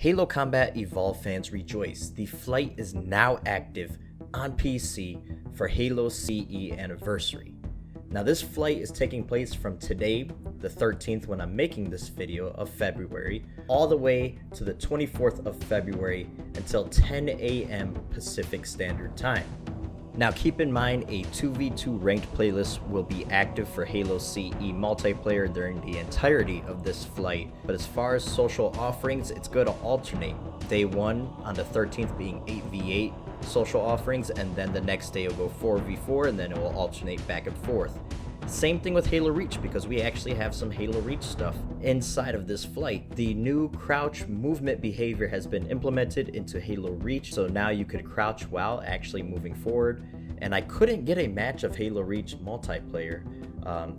Halo Combat Evolve fans rejoice. The flight is now active on PC for Halo CE Anniversary. Now this flight is taking place from today, the 13th when I'm making this video of February, all the way to the 24th of February until 10 a.m. Pacific Standard Time. Now keep in mind a 2v2 ranked playlist will be active for Halo CE multiplayer during the entirety of this flight, but as far as social offerings, it's going to alternate. Day 1 on the 13th being 8v8 social offerings, and then the next day it'll go 4v4, and then it will alternate back and forth. Same thing with Halo Reach, because we actually have some Halo Reach stuff inside of this flight. The new crouch movement behavior has been implemented into Halo Reach, so now you could crouch while actually moving forward. And I couldn't get a match of Halo Reach multiplayer.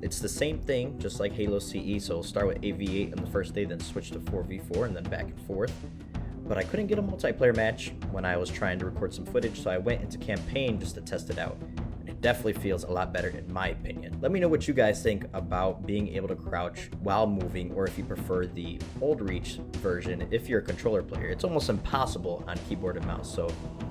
It's the same thing, just like Halo CE, so it'll start with 8v8 on the first day, then switch to 4v4, and then back and forth. But I couldn't get a multiplayer match when I was trying to record some footage, so I went into campaign just to test it out. It definitely feels a lot better in my opinion. Let me know what you guys think about being able to crouch while moving, or if you prefer the old Reach version if you're a controller player. It's almost impossible on keyboard and mouse, so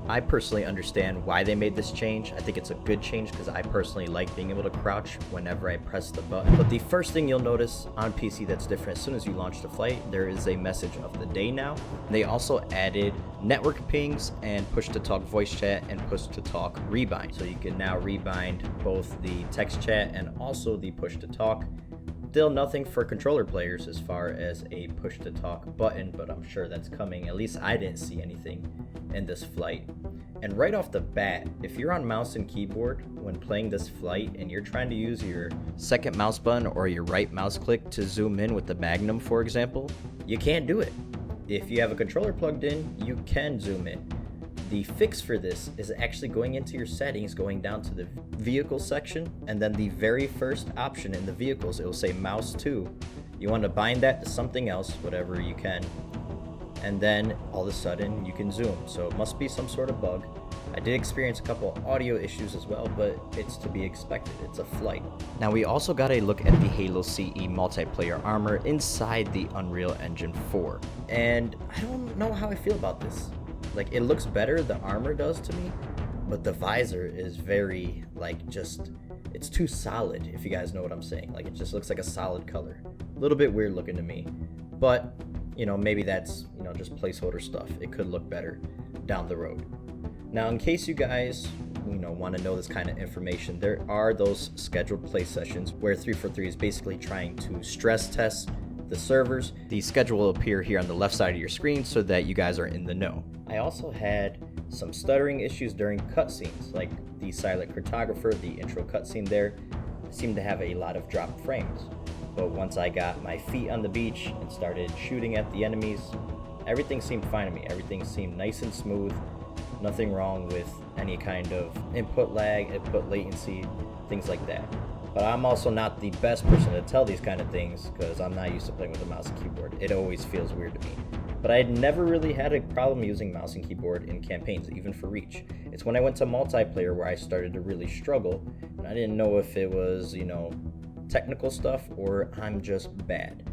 I personally understand why they made this change. I think it's a good change because I personally like being able to crouch whenever I press the button. But the first thing you'll notice on PC that's different, as soon as you launch the flight, there is a message of the day now. They also added network pings and push-to-talk voice chat and push-to-talk rebind. So you can now rebind both the text chat and also the push-to-talk. Still nothing for controller players as far as a push-to-talk button, but I'm sure that's coming. At least I didn't see anything in this flight. And right off the bat, if you're on mouse and keyboard when playing this flight and you're trying to use your second mouse button or your right mouse click to zoom in with the Magnum, for example, you can't do it. If you have a controller plugged in, you can zoom in. The fix for this is actually going into your settings, going down to the vehicle section, and then the very first option in the vehicles, it will say mouse 2. You want to bind that to something else, whatever you can, and then all of a sudden you can zoom. So it must be some sort of bug. I did experience a couple audio issues as well, but it's to be expected. It's a flight. Now we also got a look at the Halo CE multiplayer armor inside the Unreal Engine 4. And I don't know how I feel about this. Like, it looks better, the armor does to me, but the visor is very, it's too solid, if you guys know what I'm saying. Like, it just looks like a solid color. A little bit weird looking to me, but, maybe that's, just placeholder stuff. It could look better down the road. Now, in case you guys, want to know this kind of information, there are those scheduled play sessions where 343 is basically trying to stress test the servers. The schedule will appear here on the left side of your screen so that you guys are in the know. I also had some stuttering issues during cutscenes, like the silent cartographer, the intro cutscene there, seemed to have a lot of dropped frames. But once I got my feet on the beach and started shooting at the enemies, everything seemed fine to me. Everything seemed nice and smooth. Nothing wrong with any kind of input lag, input latency, things like that. But I'm also not the best person to tell these kind of things because I'm not used to playing with a mouse and keyboard. It always feels weird to me. But I had never really had a problem using mouse and keyboard in campaigns, even for Reach. It's when I went to multiplayer where I started to really struggle, and I didn't know if it was, technical stuff or I'm just bad.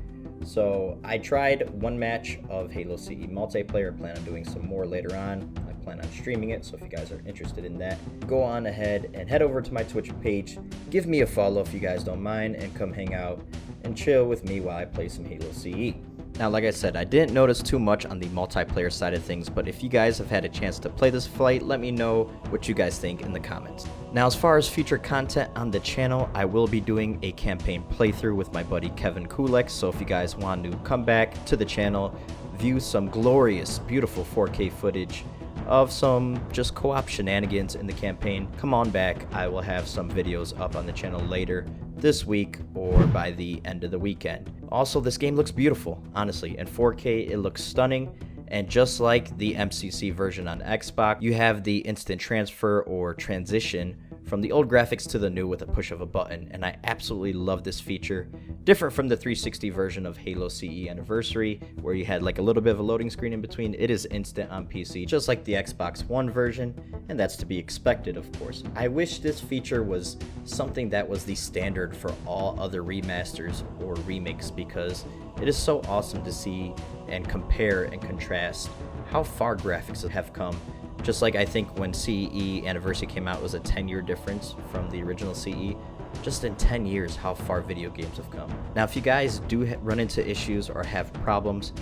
So I tried one match of Halo CE multiplayer, plan on doing some more later on. I plan on streaming it, so if you guys are interested in that, go on ahead and head over to my Twitch page, give me a follow if you guys don't mind, and come hang out and chill with me while I play some Halo CE. Now, like I said, I didn't notice too much on the multiplayer side of things, but if you guys have had a chance to play this flight, let me know what you guys think in the comments. Now, as far as future content on the channel, I will be doing a campaign playthrough with my buddy Kevin Kulek, so if you guys want to come back to the channel, view some glorious, beautiful 4K footage of some just co-op shenanigans in the campaign, come on back. I will have some videos up on the channel later this week or by the end of the weekend. Also, this game looks beautiful, honestly. In 4K, it looks stunning. And just like the MCC version on Xbox, you have the instant transfer or transition from the old graphics to the new with a push of a button, and I absolutely love this feature. Different from the 360 version of Halo CE Anniversary, where you had like a little bit of a loading screen in between. It is instant on PC, just like the Xbox One version, and that's to be expected, of course. I wish this feature was something that was the standard for all other remasters or remakes, because it is so awesome to see and compare and contrast how far graphics have come. Just like I think when CE Anniversary came out, it was a 10-year difference from the original CE. Just in 10 years, how far video games have come. Now, if you guys do run into issues or have problems,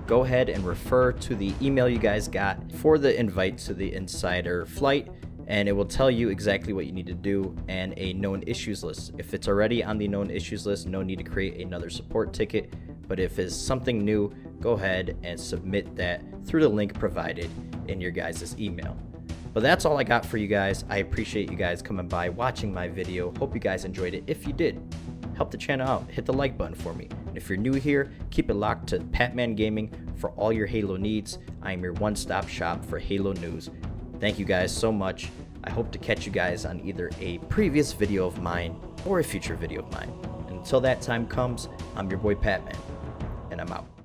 go ahead and refer to the email you guys got for the invite to the Insider flight, and it will tell you exactly what you need to do and a known issues list. If it's already on the known issues list, no need to create another support ticket. But if it's something new, go ahead and submit that through the link provided in your guys' email. But that's all I got for you guys. I appreciate you guys coming by, watching my video. Hope you guys enjoyed it. If you did, help the channel out. Hit the like button for me. And if you're new here, keep it locked to Patman Gaming for all your Halo needs. I am your one-stop shop for Halo news. Thank you guys so much. I hope to catch you guys on either a previous video of mine or a future video of mine. And until that time comes, I'm your boy Patman, and I'm out.